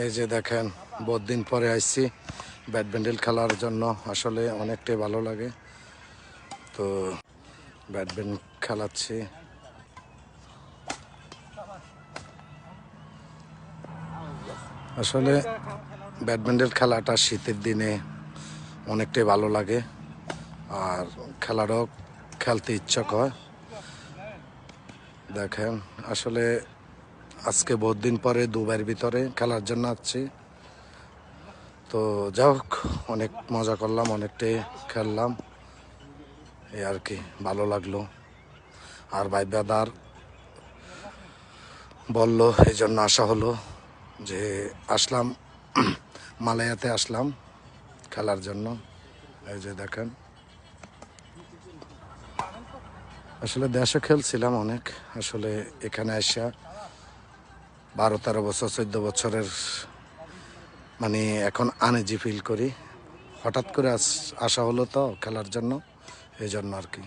এই যে দেখেন বহুত দিন পরে আসছি ব্যাডমিন্টন খেলার জন্য। আসলে অনেকটাই ভালো লাগে, তো ব্যাডমিন্টন খেলাচ্ছি। আসলে ব্যাডমিন্টন খেলাটা শীতের দিনে অনেকটাই ভালো লাগে, আর খেলারও খেলতে ইচ্ছা হয়। দেখেন আসলে আজকে বহুত দিন পরে দুবাইয়ের ভিতরে খেলার জন্য আসছি, তো যাই হোক অনেক মজা করলাম, অনেকটাই খেললাম, এই আর কি ভালো লাগলো। আর ভাই বেদার বললো এই জন্য আসা হলো, যে আসলাম মালয়াতে আসলাম খেলার জন্য। এই যে দেখেন আসলে দেশে খেলছিলাম অনেক, আসলে এখানে আসা 12-13 বছর 14 বছরের মানে এখন আনইজি ফিল করি। হঠাৎ করে আসা হলো তো খেলার জন্য, এই জন্য আর কি।